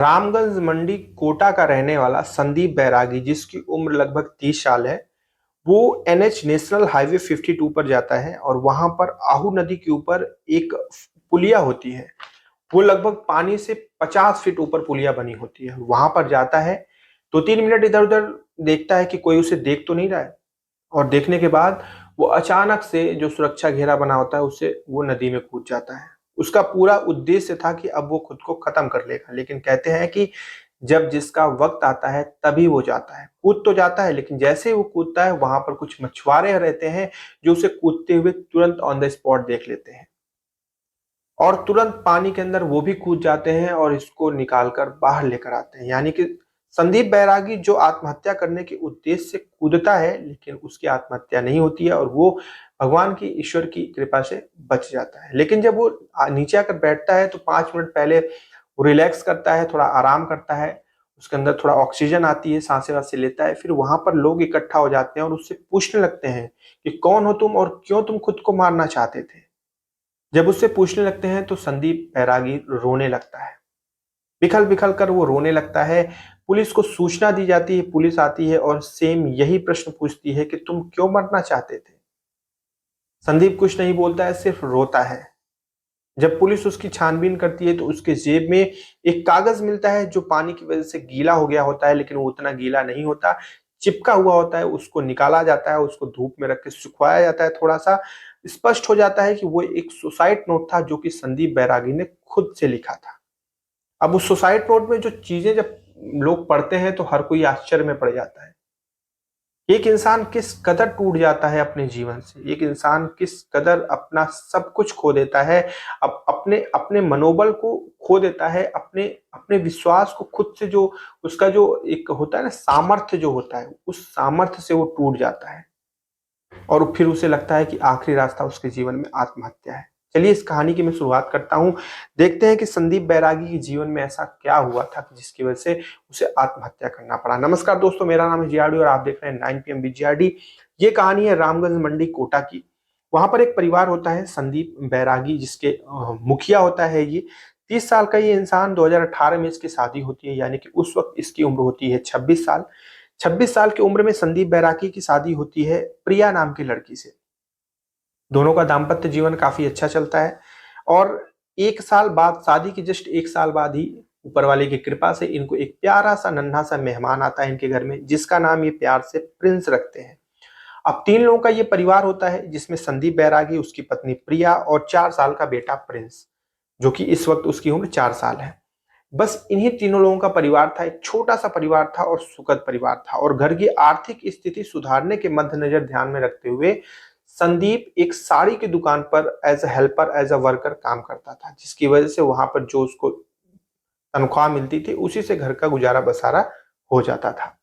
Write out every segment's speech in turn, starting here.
रामगंज मंडी कोटा का रहने वाला संदीप बैरागी, जिसकी उम्र लगभग 30 साल है, वो एनएच नेशनल हाईवे 52 पर जाता है और वहां पर आहू नदी के ऊपर एक पुलिया होती है। वो लगभग पानी से 50 फीट ऊपर पुलिया बनी होती है। वहां पर जाता है, 2-3 मिनट इधर उधर देखता है कि कोई उसे देख तो नहीं रहा है, और देखने के बाद वो अचानक से जो सुरक्षा घेरा बना होता है उससे वो नदी में कूद जाता है। उसका पूरा उद्देश्य था कि अब वो खुद को खत्म कर लेगा, लेकिन कहते हैं कि जब जिसका वक्त आता है तभी वो जाता है। कूद तो जाता है, लेकिन जैसे ही वो कूदता है वहां पर कुछ मछुआरे रहते हैं जो उसे कूदते हुए तुरंत ऑन द स्पॉट देख लेते हैं और तुरंत पानी के अंदर वो भी कूद जाते हैं और इसको निकालकर बाहर लेकर आते हैं। यानी कि संदीप बैरागी जो आत्महत्या करने के उद्देश्य से कूदता है, लेकिन उसकी आत्महत्या नहीं होती है और वो भगवान की, ईश्वर की कृपा से बच जाता है। लेकिन जब वो नीचे आकर बैठता है तो 5 मिनट पहले वो रिलैक्स करता है, थोड़ा आराम करता है, उसके अंदर थोड़ा ऑक्सीजन आती है, सांसें वासें लेता है। फिर वहां पर लोग इकट्ठा हो जाते हैं और उससे पूछने लगते हैं कि कौन हो तुम और क्यों तुम खुद को मारना चाहते थे। जब उससे पूछने लगते हैं तो संदीप बैरागी रोने लगता है, बिखल बिखल कर वो रोने लगता है। पुलिस को सूचना दी जाती है, पुलिस आती है और सेम यही प्रश्न पूछती है कि तुम क्यों मरना चाहते थे। संदीप कुछ नहीं बोलता है, सिर्फ रोता है। जब पुलिस उसकी छानबीन करती है तो उसके जेब में एक कागज मिलता है जो पानी की वजह से गीला हो गया होता है, लेकिन वो उतना गीला नहीं होता, चिपका हुआ होता है। उसको निकाला जाता है, उसको धूप में रख के सुखवाया जाता है। थोड़ा सा स्पष्ट हो जाता है कि वो एक सुसाइड नोट था जो कि संदीप बैरागी ने खुद से लिखा था। अब उस सुसाइड नोट में जो चीजें जब लोग पढ़ते हैं तो हर कोई आश्चर्य में पड़ जाता है। एक इंसान किस कदर टूट जाता है अपने जीवन से, एक इंसान किस कदर अपना सब कुछ खो देता है, अपने अपने मनोबल को खो देता है, अपने अपने विश्वास को खुद से, जो उसका जो एक होता है ना सामर्थ्य जो होता है, उस सामर्थ्य से वो टूट जाता है और फिर उसे लगता है कि आखिरी रास्ता उसके जीवन में आत्महत्या है। चलिए इस कहानी की मैं शुरुआत करता हूँ। देखते हैं कि संदीप बैरागी के जीवन में ऐसा क्या हुआ था जिसकी वजह से उसे आत्महत्या करना पड़ा। नमस्कार दोस्तों, मेरा नाम है जीआरडी और आप देख रहे हैं 9 PM विद जीआरडी। ये कहानी है रामगंज मंडी कोटा की। वहां पर एक परिवार होता है संदीप बैरागी, जिसके मुखिया होता है ये 30 साल का ये इंसान। 2018 में इसकी शादी होती है, यानी कि उस वक्त इसकी उम्र होती है 26 साल। 26 साल की उम्र में संदीप बैरागी की शादी होती है प्रिया नाम की लड़की से। दोनों का दाम्पत्य जीवन काफी अच्छा चलता है और 1 साल बाद, शादी के जस्ट 1 साल बाद ही ऊपर वाले की कृपा से इनको एक प्यारा सा नन्हा सा मेहमान आता है इनके घर में, जिसका नाम ये प्यार से प्रिंस रखते हैं। अब 3 लोगों का ये परिवार होता है, जिसमें संदीप बैरागी, उसकी पत्नी प्रिया और 4 साल का बेटा प्रिंस, जो कि इस वक्त उसकी उम्र 4 साल है। बस इन्हीं तीनों लोगों का परिवार था। एक छोटा सा परिवार था और सुखद परिवार था, और घर की आर्थिक स्थिति सुधारने के मद्देनजर ध्यान में रखते हुए संदीप एक साड़ी की दुकान पर as a helper, as a worker काम करता था, जिसकी वजह से वहां पर जो उसको तनख्वाह मिलती थी उसी से घर का गुजारा बसारा हो जाता था।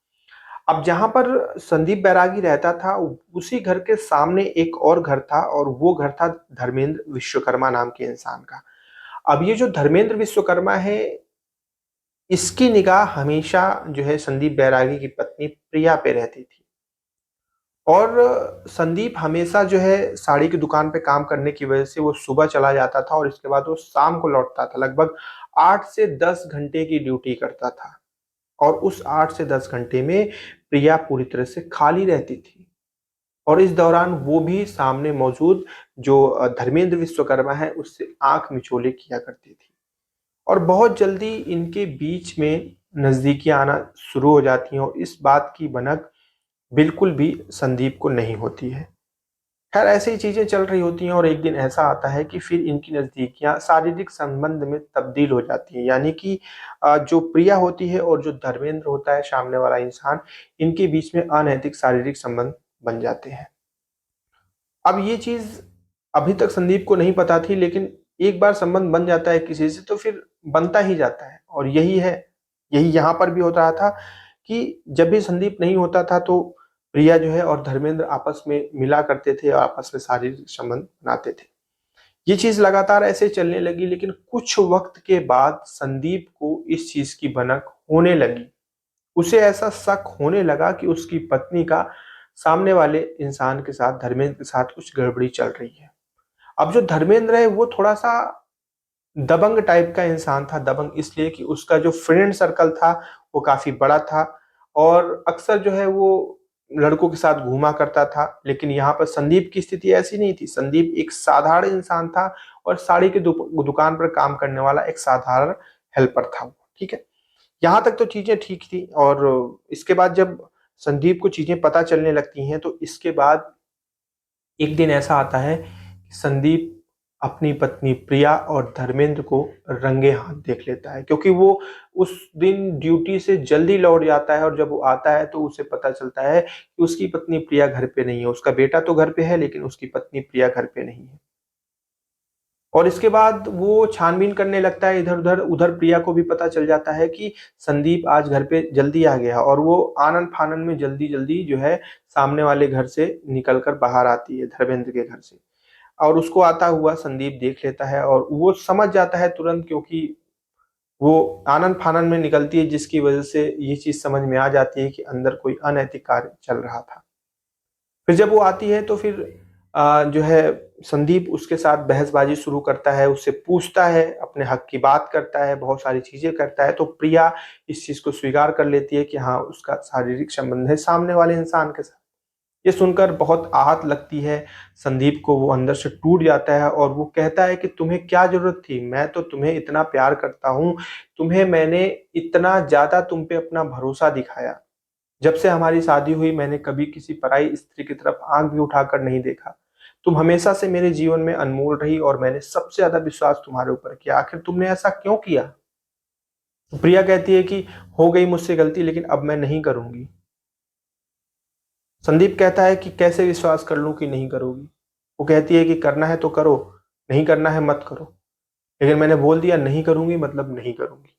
अब जहां पर संदीप बैरागी रहता था, उसी घर के सामने एक और घर था, और वो घर था धर्मेंद्र विश्वकर्मा नाम के इंसान का। अब ये जो धर्मेंद्र विश्वकर्मा है, इसकी निगाह हमेशा जो है संदीप बैरागी की पत्नी प्रिया पे रहती थी। और संदीप हमेशा जो है साड़ी की दुकान पे काम करने की वजह से वो सुबह चला जाता था और इसके बाद वो शाम को लौटता था। लगभग 8 से 10 घंटे की ड्यूटी करता था, और उस 8 से 10 घंटे में प्रिया पूरी तरह से खाली रहती थी। और इस दौरान वो भी सामने मौजूद जो धर्मेंद्र विश्वकर्मा है उससे आंख मिचोले किया करती थी। और बहुत जल्दी इनके बीच में नजदीकियां आना शुरू हो जाती हैं, और इस बात की भनक बिल्कुल भी संदीप को नहीं होती है। खैर ऐसे ही चीजें चल रही होती हैं, और एक दिन ऐसा आता है कि फिर इनकी नजदीकियां शारीरिक संबंध में तब्दील हो जाती हैं। यानी कि जो प्रिया होती है और जो धर्मेंद्र होता है सामने वाला इंसान, इनके बीच में अनैतिक शारीरिक संबंध बन जाते हैं। अब ये चीज अभी तक संदीप को नहीं पता थी, लेकिन एक बार संबंध बन जाता है किसी से तो फिर बनता ही जाता है। और यही है, यही यहाँ पर भी होता रहा था कि जब भी संदीप नहीं होता था तो प्रिया जो है और धर्मेंद्र आपस में मिला करते थे और आपस में शारीरिक संबंध बनाते थे। ये चीज लगातार ऐसे चलने लगी, लेकिन कुछ वक्त के बाद संदीप को इस चीज की भनक होने लगी। उसे ऐसा शक होने लगा कि उसकी पत्नी का सामने वाले इंसान के साथ, धर्मेंद्र के साथ कुछ गड़बड़ी चल रही है। अब जो धर्मेंद्र है वो थोड़ा सा दबंग टाइप का इंसान था। दबंग इसलिए कि उसका जो फ्रेंड सर्कल था वो काफ़ी बड़ा था और अक्सर जो है वो लड़कों के साथ घूमा करता था। लेकिन यहाँ पर संदीप की स्थिति ऐसी नहीं थी। संदीप एक साधारण इंसान था और साड़ी की दुकान पर काम करने वाला एक साधारण हेल्पर था वो, ठीक है। यहाँ तक तो चीज़ें ठीक थी और इसके बाद जब संदीप को चीज़ें पता चलने लगती हैं तो इसके बाद एक दिन ऐसा आता है कि संदीप अपनी पत्नी प्रिया और धर्मेंद्र को रंगे हाथ देख लेता है, क्योंकि वो उस दिन ड्यूटी से जल्दी लौट जाता है और जब वो आता है तो उसे पता चलता है कि उसकी पत्नी प्रिया घर पे नहीं है। उसका बेटा तो घर पे है लेकिन उसकी पत्नी प्रिया घर पे नहीं है। और इसके बाद वो छानबीन करने लगता है इधर उधर। उधर प्रिया को भी पता चल जाता है कि संदीप आज घर पे जल्दी आ गया और वो आनन फानन में जल्दी जल्दी जो है सामने वाले घर से निकल कर बाहर आती है, धर्मेंद्र के घर से। और उसको आता हुआ संदीप देख लेता है और वो समझ जाता है तुरंत, क्योंकि वो आनन फानन में निकलती है जिसकी वजह से ये चीज समझ में आ जाती है कि अंदर कोई अनैतिक कार्य चल रहा था। फिर जब वो आती है तो फिर जो है संदीप उसके साथ बहसबाजी शुरू करता है, उससे पूछता है, अपने हक की बात करता है, बहुत सारी चीजें करता है। तो प्रिया इस चीज को स्वीकार कर लेती है कि हाँ उसका शारीरिक संबंध है सामने वाले इंसान के साथ। ये सुनकर बहुत आहत लगती है संदीप को, वो अंदर से टूट जाता है और वो कहता है कि तुम्हें क्या जरूरत थी, मैं तो तुम्हें इतना प्यार करता हूँ, तुम्हें मैंने इतना ज्यादा तुम पे अपना भरोसा दिखाया। जब से हमारी शादी हुई मैंने कभी किसी पराई स्त्री की तरफ आंख भी उठाकर नहीं देखा। तुम हमेशा से मेरे जीवन में अनमोल रही और मैंने सबसे ज्यादा विश्वास तुम्हारे ऊपर किया। आखिर तुमने ऐसा क्यों किया? तो प्रिया कहती है कि हो गई मुझसे गलती लेकिन अब मैं नहीं करूंगी। संदीप कहता है कि कैसे विश्वास कर लूं कि नहीं करोगी? वो कहती है कि करना है तो करो, नहीं करना है मत करो। लेकिन मैंने बोल दिया नहीं करूंगी मतलब नहीं करूंगी।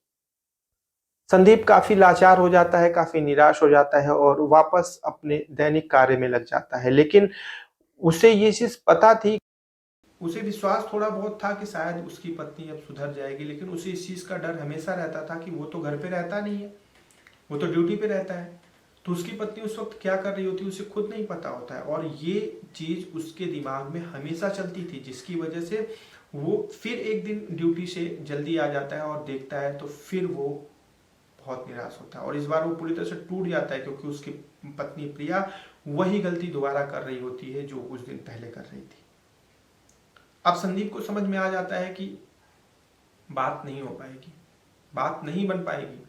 संदीप काफी लाचार हो जाता है, काफी निराश हो जाता है और वापस अपने दैनिक कार्य में लग जाता है। लेकिन उसे ये चीज पता थी, उसे विश्वास थोड़ा बहुत था कि शायद उसकी पत्नी अब सुधर जाएगी, लेकिन उसे इस चीज का डर हमेशा रहता था कि वो तो घर पे रहता नहीं है, वो तो ड्यूटी पे रहता है। तो उसकी पत्नी उस वक्त क्या कर रही होती है उसे खुद नहीं पता होता है और ये चीज उसके दिमाग में हमेशा चलती थी, जिसकी वजह से वो फिर एक दिन ड्यूटी से जल्दी आ जाता है और देखता है तो फिर वो बहुत निराश होता है और इस बार वो पूरी तरह से टूट जाता है, क्योंकि उसकी पत्नी प्रिया वही गलती दोबारा कर रही होती है जो कुछ दिन पहले कर रही थी। अब संदीप को समझ में आ जाता है कि बात नहीं हो पाएगी, बात नहीं बन पाएगी।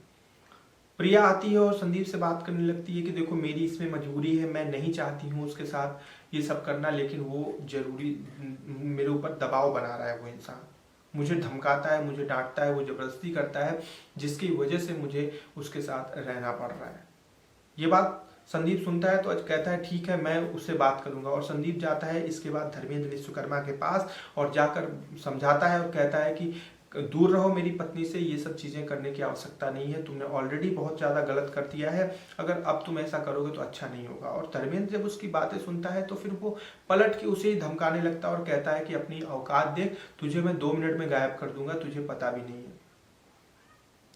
प्रिया आती है और संदीप से बात करने लगती है कि देखो मेरी इसमें मजबूरी है, मैं नहीं चाहती हूँ उसके साथ ये सब करना, लेकिन वो जरूरी मेरे ऊपर दबाव बना रहा है। वो इंसान मुझे धमकाता है, मुझे डांटता है, वो जबरदस्ती करता है, जिसकी वजह से मुझे उसके साथ रहना पड़ रहा है। ये बात संदीप सुनता है तो कहता है ठीक है मैं उससे बात करूंगा। और संदीप जाता है इसके बाद धर्मेंद्र विश्वकर्मा के पास और जाकर समझाता है और कहता है कि दूर रहो मेरी पत्नी से, ये सब चीजें करने की आवश्यकता नहीं है, तुमने ऑलरेडी बहुत ज्यादा गलत कर दिया है, अगर अब तुम ऐसा करोगे तो अच्छा नहीं होगा। और धर्मेंद्र जब उसकी बातें सुनता है तो फिर वो पलट के उसे ही धमकाने लगता है और कहता है कि अपनी औकात देख, तुझे मैं 2 मिनट में गायब कर दूंगा, तुझे पता भी नहीं है।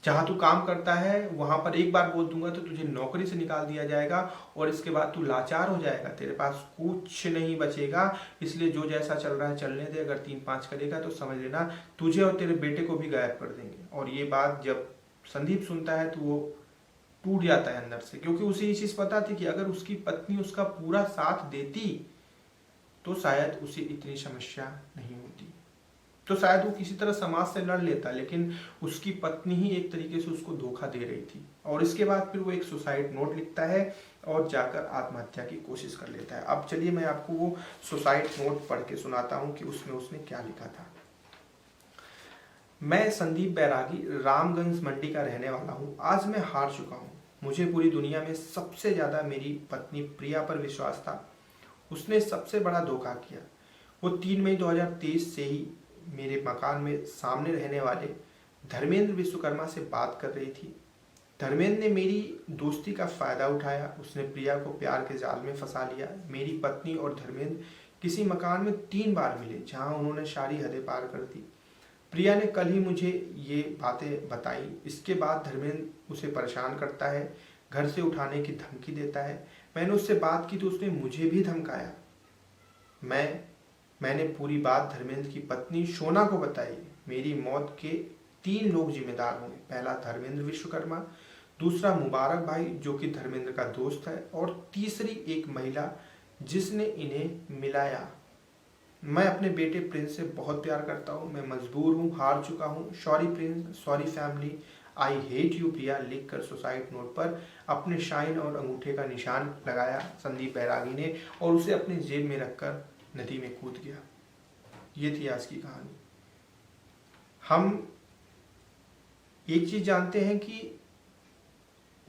जहां तू काम करता है वहां पर एक बार बोल दूंगा तो तुझे नौकरी से निकाल दिया जाएगा और इसके बाद तू लाचार हो जाएगा, तेरे पास कुछ नहीं बचेगा। इसलिए जो जैसा चल रहा है चलने दे, अगर 3-5 करेगा तो समझ लेना तुझे और तेरे बेटे को भी गायब कर देंगे। और ये बात जब संदीप सुनता है तो वो टूट जाता है अंदर से, क्योंकि उसे ये चीज पता थी कि अगर उसकी पत्नी उसका पूरा साथ देती तो शायद उसे इतनी समस्या नहीं होती, तो शायद वो किसी तरह समाज से लड़ लेता। लेकिन उसकी पत्नी ही एक तरीके से उसको धोखा दे रही थी। और इसके बाद फिर वो एक सुसाइड नोट लिखता है और जाकर आत्महत्या की कोशिश कर लेता है। अब चलिए मैं आपको वो सुसाइड नोट पढ़ के सुनाता हूँ कि उसमें उसने क्या लिखा था। मैं संदीप बैरागी रामगंज मंडी का रहने वाला हूँ। आज मैं हार चुका हूँ। मुझे पूरी दुनिया में सबसे ज्यादा मेरी पत्नी प्रिया पर विश्वास था। उसने सबसे बड़ा धोखा किया। वो 3 मई 2023 से ही मेरे मकान में सामने रहने वाले धर्मेंद्र विश्वकर्मा से बात कर रही थी। धर्मेंद्र ने मेरी दोस्ती का फायदा उठाया। उसने प्रिया को प्यार के जाल में फंसा लिया। मेरी पत्नी और धर्मेंद्र किसी मकान में 3 बार मिले जहां उन्होंने सारी हदें पार कर दी। प्रिया ने कल ही मुझे ये बातें बताई। इसके बाद धर्मेंद्र उसे परेशान करता है, घर से उठाने की धमकी देता है। मैंने उससे बात की तो उसने मुझे भी धमकाया। मैंने पूरी बात धर्मेंद्र की पत्नी शोना को बताई। मेरी मौत के 3 लोग जिम्मेदार होंगे। पहला धर्मेंद्र विश्वकर्मा, दूसरा मुबारक भाई जो कि धर्मेंद्र का दोस्त है, और तीसरी एक महिला जिसने इन्हें मिलाया। मैं अपने बेटे प्रिंस से बहुत प्यार करता हूँ, मैं मजबूर हूँ, हार चुका हूँ। Sorry Prince, sorry family, I hate you Priya लिखकर सुसाइड नोट पर अपने शाइन और अंगूठे का निशान लगाया संदीप बैरागी ने, और उसे अपने जेब में रखकर नदी में कूद गया। ये थी आज की कहानी। हम एक चीज जानते हैं कि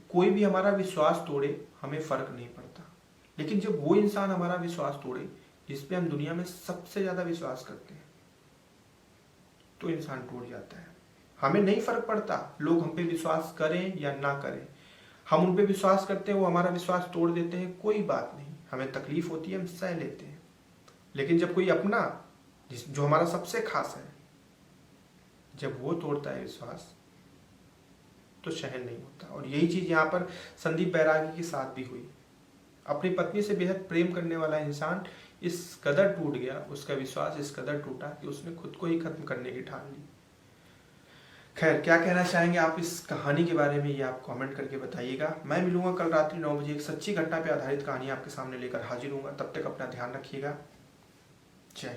कोई भी हमारा विश्वास तोड़े हमें फर्क नहीं पड़ता, लेकिन जब वो इंसान हमारा विश्वास तोड़े जिस पे हम दुनिया में सबसे ज्यादा विश्वास करते हैं, तो इंसान टूट जाता है। हमें नहीं फर्क पड़ता लोग हम पे विश्वास करें या ना करें, हम उन पे विश्वास करते हैं, वो हमारा विश्वास तोड़ देते हैं, कोई बात नहीं, हमें तकलीफ होती है, हम सह लेते हैं। लेकिन जब कोई अपना जो हमारा सबसे खास है, जब वो तोड़ता है विश्वास, तो सहन नहीं होता। और यही चीज यहाँ पर संदीप बैरागी के साथ भी हुई। अपनी पत्नी से बेहद प्रेम करने वाला इंसान इस कदर टूट गया, उसका विश्वास इस कदर टूटा कि उसने खुद को ही खत्म करने की ठान ली। खैर, क्या कहना चाहेंगे आप इस कहानी के बारे में, ये आप कमेंट करके बताइएगा। मैं मिलूंगा कल रात्रि 9 बजे एक सच्ची घटना पर आधारित कहानी आपके सामने लेकर हाजिर हूँगा। तब तक अपना ध्यान रखिएगा। जय।